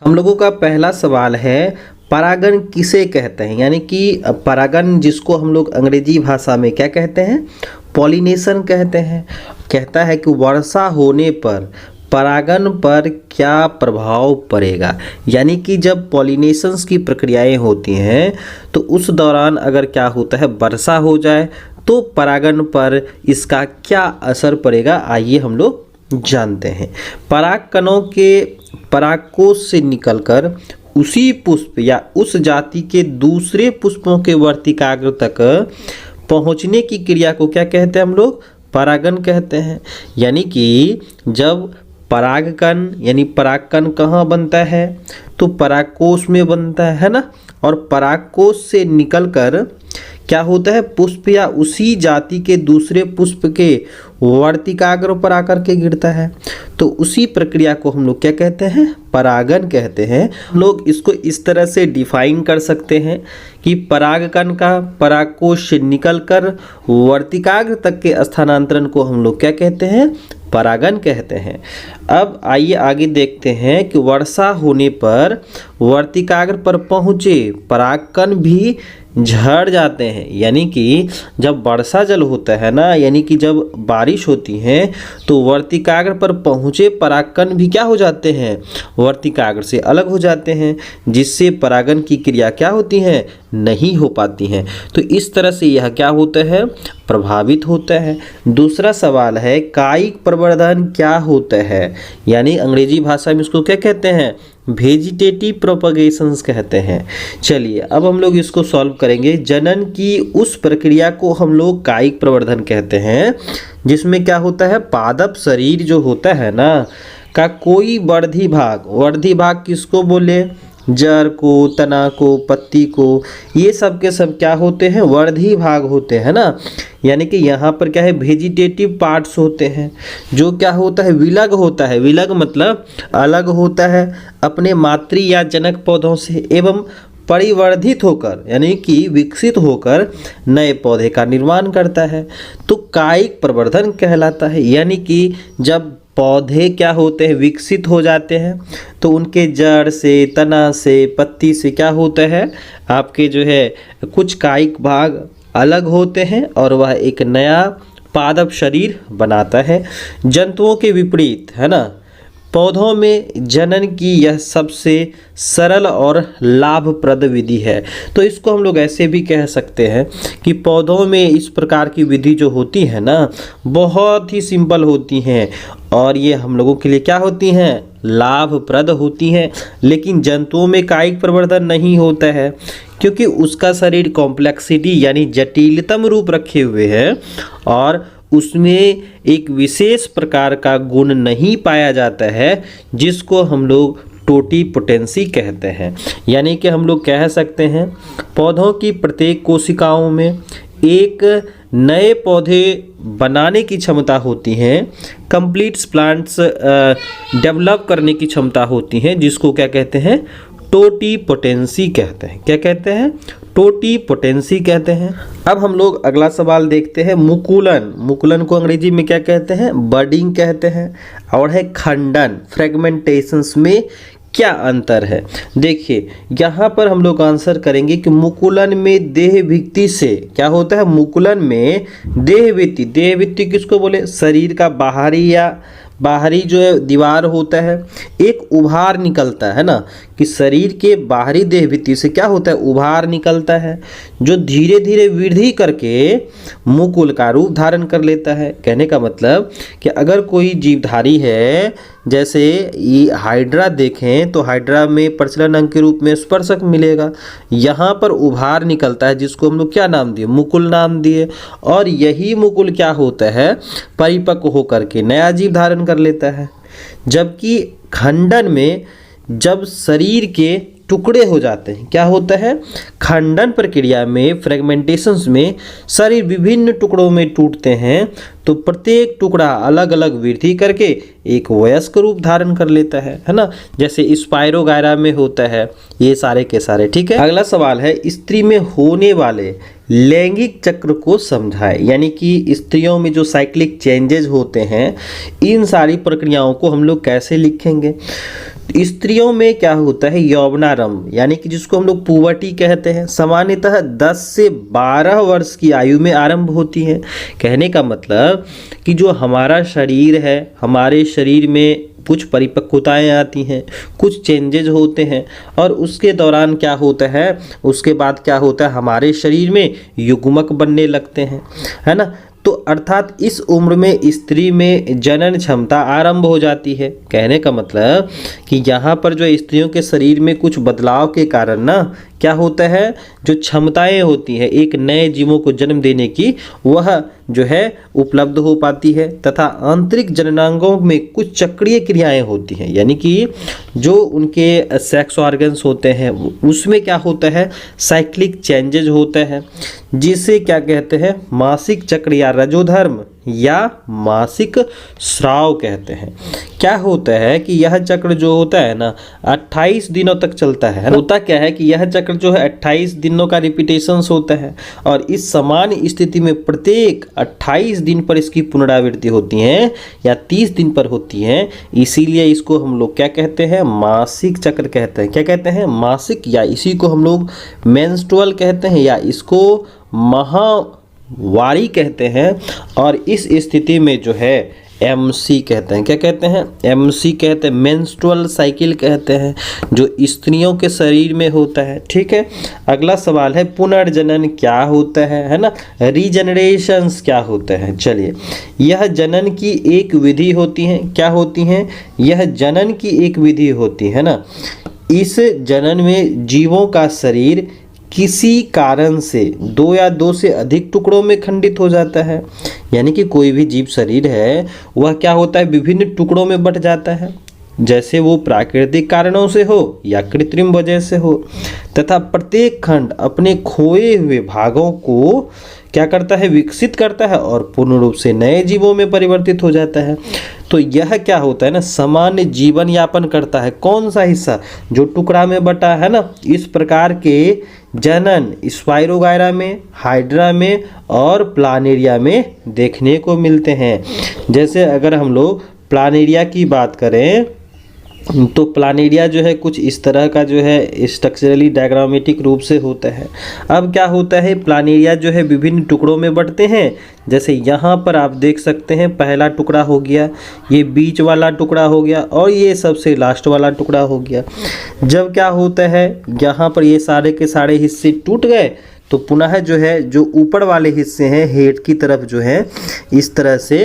हम लोगों का पहला सवाल है, परागन किसे कहते हैं? यानी कि परागन जिसको हम लोग अंग्रेजी भाषा में क्या कहते हैं? पॉलिनेशन कहते हैं। कहता है कि वर्षा होने पर परागन पर क्या प्रभाव पड़ेगा। यानी कि जब पॉलिनेशंस की प्रक्रियाएं होती हैं तो उस दौरान अगर क्या होता है, वर्षा हो जाए तो परागन पर इसका क्या असर पड़ेगा, आइए हम लोग जानते हैं। पराग कणों के परागकोश से निकलकर उसी पुष्प या उस जाति के दूसरे पुष्पों के वर्तिकाग्र तक पहुंचने की क्रिया को क्या कहते हैं हम लोग? परागन कहते हैं। यानी कि जब परागकण यानी परागकण कहाँ बनता है? तो परागकोश में बनता है ना। और परागकोश से निकलकर क्या होता है, पुष्प या उसी जाति के दूसरे पुष्प के वर्तिकाग्र पर आकर के गिरता है। तो उसी प्रक्रिया को हम लोग क्या कहते हैं? परागन कहते हैं। हम लोग इसको इस तरह से डिफाइन कर सकते हैं कि परागकण का परागकोश से निकलकर वर्तिकाग्र तक के स्थानांतरण को हम लोग क्या कहते हैं? परागन कहते हैं। अब आइए आगे देखते हैं कि वर्षा होने पर वर्तिकाग्र पर पहुँचे परागकण भी झड़ जाते हैं। यानी कि जब वर्षा जल होता है ना, यानी कि जब बारिश होती है तो वर्तिकाग्र पर पहुँचे परागकण भी क्या हो जाते हैं? वर्तिकाग्र से अलग हो जाते हैं, जिससे परागन की क्रिया क्या होती है? नहीं हो पाती हैं। तो इस तरह से यह क्या होता है? प्रभावित होता है। दूसरा सवाल है, कायिक प्रवर्धन क्या होता है? यानी अंग्रेजी भाषा में इसको क्या कहते हैं? वेजिटेटिव प्रोपगेशंस कहते हैं। चलिए अब हम लोग इसको सॉल्व करेंगे। जनन की उस प्रक्रिया को हम लोग कायिक प्रवर्धन कहते हैं, जिसमें क्या होता है, पादप शरीर जो होता है ना का कोई वर्धी भाग किसको बोले? जड़ को, तना को, पत्ती को, ये सब के सब क्या होते हैं? वर्धी भाग होते हैं ना। यानी कि यहाँ पर क्या है, वेजिटेटिव पार्ट्स होते हैं, जो क्या होता है? विलग होता है। विलग मतलब अलग होता है अपने मातृ या जनक पौधों से एवं परिवर्धित होकर यानी कि विकसित होकर नए पौधे का निर्माण करता है। तो कायिक प्रवर्धन कहलाता है। यानी कि जब पौधे क्या होते हैं? विकसित हो जाते हैं तो उनके जड़ से, तना से, पत्ती से क्या होता है? आपके जो है कुछ कायिक भाग अलग होते हैं और वह एक नया पादप शरीर बनाता है। जंतुओं के विपरीत है ना, पौधों में जनन की यह सबसे सरल और लाभप्रद विधि है। तो इसको हम लोग ऐसे भी कह सकते हैं कि पौधों में इस प्रकार की विधि जो होती है ना, बहुत ही सिंपल होती हैं और ये हम लोगों के लिए क्या होती हैं? लाभप्रद होती हैं। लेकिन जंतुओं में कायिक प्रवर्धन नहीं होता है, क्योंकि उसका शरीर कॉम्प्लेक्सिटी यानी जटिलतम रूप रखे हुए है और उसमें एक विशेष प्रकार का गुण नहीं पाया जाता है, जिसको हम लोग टोटीपोटेंसी कहते हैं। यानी कि हम लोग कह सकते हैं पौधों की प्रत्येक कोशिकाओं में एक नए पौधे बनाने की क्षमता होती है, कंप्लीट प्लांट्स डेवलप करने की क्षमता होती है, जिसको क्या कहते हैं? टोटीपोटेंसी कहते हैं। क्या कहते हैं? टोटीपोटेंसी कहते हैं। अब हम लोग अगला सवाल देखते हैं। मुकुलन को अंग्रेजी में क्या कहते हैं? बडिंग कहते हैं। और है खंडन, फ्रेगमेंटेशंस में क्या अंतर है? देखिए यहाँ पर हम लोग आंसर करेंगे कि मुकुलन में देह भित्ति से क्या होता है? मुकुलन में देह भित्ति किसको बोले? शरीर का बाहरी जो है दीवार होता है, एक उभार निकलता है ना, कि शरीर के बाहरी देह भित्ति से क्या होता है? उभार निकलता है, जो धीरे धीरे वृद्धि करके मुकुल का रूप धारण कर लेता है। कहने का मतलब कि अगर कोई जीवधारी है, जैसे ये हाइड्रा देखें तो हाइड्रा में प्रचलन अंग के रूप में स्पर्शक मिलेगा। यहाँ पर उभार निकलता है, जिसको हम लोग क्या नाम दिए? मुकुल नाम दिए। और यही मुकुल क्या होता है? परिपक्व होकर के नया जीव धारण कर लेता है। जबकि खंडन में जब शरीर के टुकड़े हो जाते हैं, क्या होता है? खंडन प्रक्रिया में, फ्रेगमेंटेशंस में शरीर विभिन्न टुकड़ों में टूटते हैं, तो प्रत्येक टुकड़ा अलग अलग वृद्धि करके एक वयस्क रूप धारण कर लेता है ना। जैसे स्पाइरोगायरा में होता है, ये सारे के सारे। ठीक है। अगला सवाल है, स्त्री में होने वाले लैंगिक चक्र को समझाएं। यानी कि स्त्रियों में जो साइक्लिक चेंजेस होते हैं, इन सारी प्रक्रियाओं को हम लोग कैसे लिखेंगे? स्त्रियों में क्या होता है, यौवनारंभ यानी कि जिसको हम लोग पुबर्टी कहते हैं, सामान्यतः 10 से 12 वर्ष की आयु में आरंभ होती है। कहने का मतलब कि जो हमारा शरीर है, हमारे शरीर में कुछ परिपक्वताएं आती हैं, कुछ चेंजेज होते हैं, और उसके दौरान क्या होता है, उसके बाद क्या होता है, हमारे शरीर में युग्मक बनने लगते हैं, है ना। तो अर्थात इस उम्र में स्त्री में जनन क्षमता आरंभ हो जाती है। कहने का मतलब कि यहाँ पर जो स्त्रियों के शरीर में कुछ बदलाव के कारण ना क्या होता है, जो क्षमताएं होती हैं एक नए जीवों को जन्म देने की, वह जो है उपलब्ध हो पाती है, तथा आंतरिक जननांगों में कुछ चक्रीय क्रियाएं होती हैं, यानी कि जो उनके सेक्स ऑर्गन्स होते हैं उसमें क्या होता है, साइक्लिक चेंजेज होते हैं, जिसे क्या कहते हैं, मासिक चक्र या रजोधर्म या मासिक स्राव कहते हैं। क्या होता है कि यह चक्र जो होता है ना 28 दिनों तक चलता है। होता क्या है कि यह चक्र जो है 28 दिनों का रिपीटेशंस होता है, और इस सामान्य स्थिति में प्रत्येक 28 दिन पर इसकी पुनरावृत्ति होती है या 30 दिन पर होती है। इसीलिए इसको हम लोग क्या कहते हैं, मासिक चक्र कहते हैं। क्या कहते हैं, मासिक, या इसी को हम लोग मेंस्ट्रुअल कहते हैं, या इसको माहवारी कहते हैं। और इस स्थिति में जो है MC कहते हैं। क्या कहते हैं, MC कहते हैं, मेंस्ट्रुअल साइकिल कहते हैं, जो स्त्रियों के शरीर में होता है। ठीक है, अगला सवाल है पुनर्जनन क्या होता है ना, रीजनरेशंस क्या होता है। चलिए, यह जनन की एक विधि होती है। क्या होती हैं, यह जनन की एक विधि होती है ना। इस जनन में जीवों का शरीर किसी कारण से 2 या 2 से अधिक टुकड़ों में खंडित हो जाता है, यानी कि कोई भी जीव शरीर है वह क्या होता है, विभिन्न टुकड़ों में बंट जाता है, जैसे वो प्राकृतिक कारणों से हो या कृत्रिम वजह से हो, तथा प्रत्येक खंड अपने खोए हुए भागों को क्या करता है, विकसित करता है और पूर्ण रूप से नए जीवों में परिवर्तित हो जाता है। तो यह क्या होता है ना, सामान्य जीवन यापन करता है। कौन सा हिस्सा, जो टुकड़ा में बटा है ना। इस प्रकार के जनन स्पाइरोगायरा में, हाइड्रा में और प्लानेरिया में देखने को मिलते हैं। जैसे अगर हम लोग प्लानेरिया की बात करें तो प्लानेरिया जो है कुछ इस तरह का जो है स्ट्रक्चरली डायग्रामेटिक रूप से होता है। अब क्या होता है, प्लानेरिया जो है विभिन्न टुकड़ों में बंटते हैं। जैसे यहाँ पर आप देख सकते हैं, पहला टुकड़ा हो गया, ये बीच वाला टुकड़ा हो गया, और ये सबसे लास्ट वाला टुकड़ा हो गया। जब क्या होता है, यहाँ पर ये सारे के सारे हिस्से टूट गए तो पुनः जो है जो ऊपर वाले हिस्से हैं हेड की तरफ जो है इस तरह से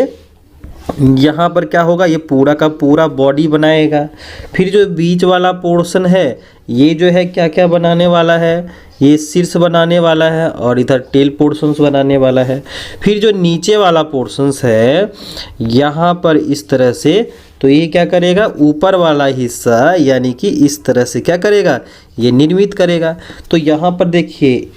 यहाँ पर क्या होगा, ये पूरा का पूरा बॉडी बनाएगा। फिर जो बीच वाला पोर्शन है ये जो है क्या क्या बनाने वाला है, ये शीर्ष बनाने वाला है और इधर टेल पोर्शंस बनाने वाला है। फिर जो नीचे वाला पोर्शंस है यहाँ पर इस तरह से, तो ये क्या करेगा, ऊपर वाला हिस्सा यानी कि इस तरह से क्या करेगा, ये निर्मित करेगा। तो यहाँ पर देखिए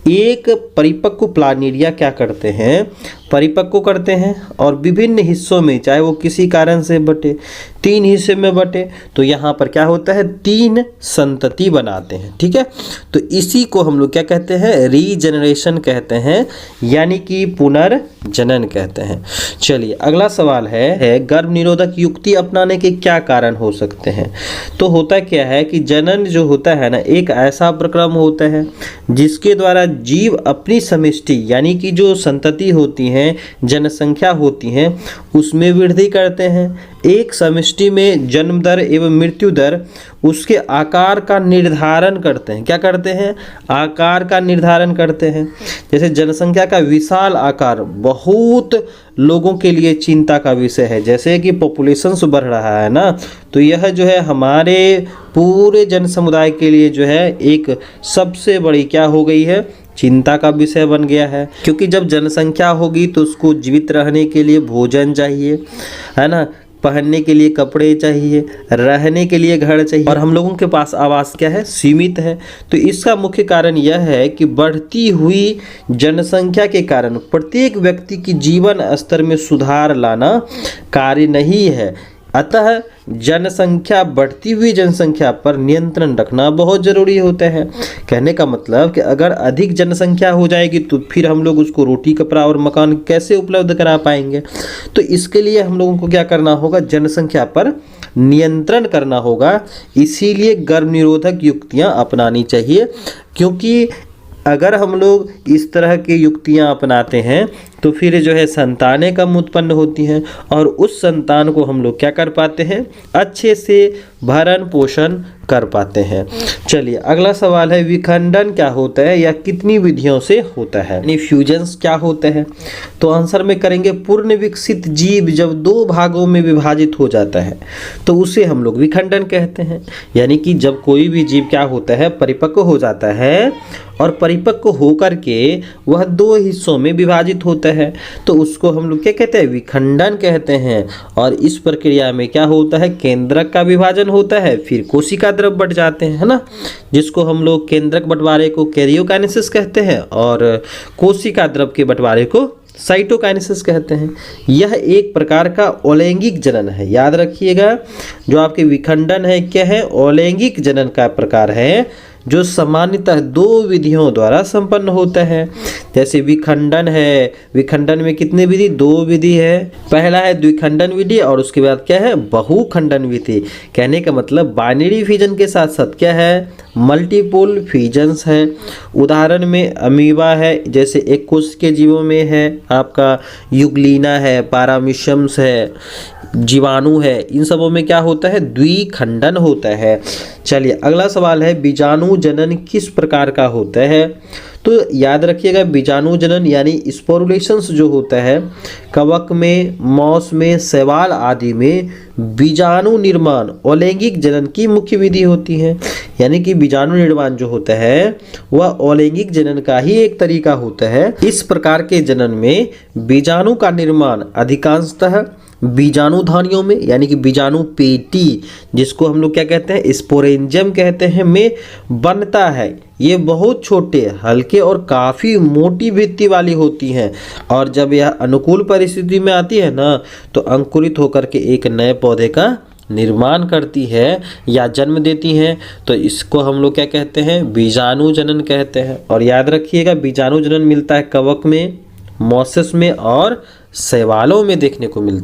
एक परिपक्व प्लानेरिया क्या करते हैं, परिपक्व करते हैं और विभिन्न हिस्सों में, चाहे वो किसी कारण से बटे, 3 हिस्से में बटे, तो यहाँ पर क्या होता है, 3 संतति बनाते हैं। ठीक है, तो इसी को हम लोग क्या कहते हैं, रीजनरेशन कहते हैं, यानी कि पुनर्जनन कहते हैं। चलिए अगला सवाल है गर्भ निरोधक युक्ति अपनाने के क्या कारण हो सकते हैं। तो होता क्या है कि जनन जो होता है ना, एक ऐसा प्रक्रम होता है जिसके द्वारा जीव अपनी समष्टि यानी कि जो संतति होती है, जनसंख्या होती है, उसमें वृद्धि करते हैं। एक समष्टि में जन्म दर एवं मृत्यु दर उसके आकार का निर्धारण करते हैं। क्या करते हैं, आकार का निर्धारण करते हैं। जैसे जनसंख्या का विशाल आकार बहुत लोगों के लिए चिंता का विषय है, जैसे कि पॉपुलेशन बढ़ रहा है ना, तो यह जो है हमारे पूरे जन समुदाय के लिए जो है एक सबसे बड़ी क्या हो गई है, चिंता का विषय बन गया है। क्योंकि जब जनसंख्या होगी तो उसको जीवित रहने के लिए भोजन चाहिए, है ना, पहनने के लिए कपड़े चाहिए, रहने के लिए घर चाहिए, और हम लोगों के पास आवास क्या है, सीमित है। तो इसका मुख्य कारण यह है कि बढ़ती हुई जनसंख्या के कारण प्रत्येक व्यक्ति की जीवन स्तर में सुधार लाना कार्य नहीं है। अतः जनसंख्या, बढ़ती हुई जनसंख्या पर नियंत्रण रखना बहुत ज़रूरी होता है। कहने का मतलब कि अगर अधिक जनसंख्या हो जाएगी तो फिर हम लोग उसको रोटी, कपड़ा और मकान कैसे उपलब्ध करा पाएंगे। तो इसके लिए हम लोगों को क्या करना होगा, जनसंख्या पर नियंत्रण करना होगा। इसीलिए गर्भ निरोधक युक्तियाँ अपनानी चाहिए, क्योंकि अगर हम लोग इस तरह की युक्तियाँ अपनाते हैं तो फिर जो है संतानें कम उत्पन्न होती हैं और उस संतान को हम लोग क्या कर पाते हैं, अच्छे से भरण पोषण कर पाते हैं। चलिए अगला सवाल है, विखंडन क्या होता है या कितनी विधियों से होता है, यानी फ्यूजन्स क्या होते हैं। तो आंसर में करेंगे, पूर्ण विकसित जीव जब दो भागों में विभाजित हो जाता है तो उसे हम लोग विखंडन कहते हैं। यानी कि जब कोई भी जीव क्या होता है, परिपक्व हो जाता है और परिपक्व होकर के वह दो हिस्सों में विभाजित होता है तो उसको हम लोग क्या कहते हैं, विखंडन कहते हैं। और इस प्रक्रिया में क्या होता है, केंद्रक का विभाजन होता है, फिर कोशिका द्रव बट जाते हैं, है ना, जिसको हम लोग केंद्रक बंटवारे को कैरियोकाइनेसिस कहते हैं और कोशिका द्रव के बंटवारे को साइटोकाइनेसिस कहते हैं। यह एक प्रकार का अलैंगिक जनन है, याद रखिएगा। जो आपके विखंडन है क्या है, अलैंगिक जनन का प्रकार है जो सामान्यतः दो विधियों द्वारा संपन्न होता है। जैसे विखंडन है, विखंडन में कितनी विधि, दो विधि है। पहला है द्विखंडन विधि और उसके बाद क्या है, बहुखंडन विधि। कहने का मतलब बाइनरी फिजन के साथ साथ क्या है, मल्टीपल फिजन्स है। उदाहरण में अमीबा है, जैसे एक कोश के जीवों में है आपका यूग्लिना है, पारामीशियम्स है, जीवाणु है, इन सबों में क्या होता है, द्विखंडन होता है। चलिए अगला सवाल है, बीजाणु जनन किस प्रकार का होता है। तो याद रखिएगा, बीजाणु जनन यानी स्पोरुलेशंस जो होता है, कवक में, मौस में, शैवाल आदि में बीजाणु निर्माण अलैंगिक जनन की मुख्य विधि होती है। यानी कि बीजाणु निर्माण जो होता है वह अलैंगिक जनन का ही एक तरीका होता है। इस प्रकार के जनन में बीजाणु का निर्माण अधिकांशतः बीजाणुधानियों में, यानी कि बीजाणु पेटी जिसको हम लोग क्या कहते हैं, स्पोरेंजियम कहते हैं, में बनता है। ये बहुत छोटे, हल्के और काफ़ी मोटी भित्ति वाली होती हैं और जब यह अनुकूल परिस्थिति में आती है ना तो अंकुरित होकर के एक नए पौधे का निर्माण करती है या जन्म देती हैं। तो इसको हम लोग क्या कहते हैं, बीजाणु जनन कहते हैं। और याद रखिएगा, बीजाणु जनन मिलता है कवक में, मॉसेस में और शैवालों में देखने को मिलता है।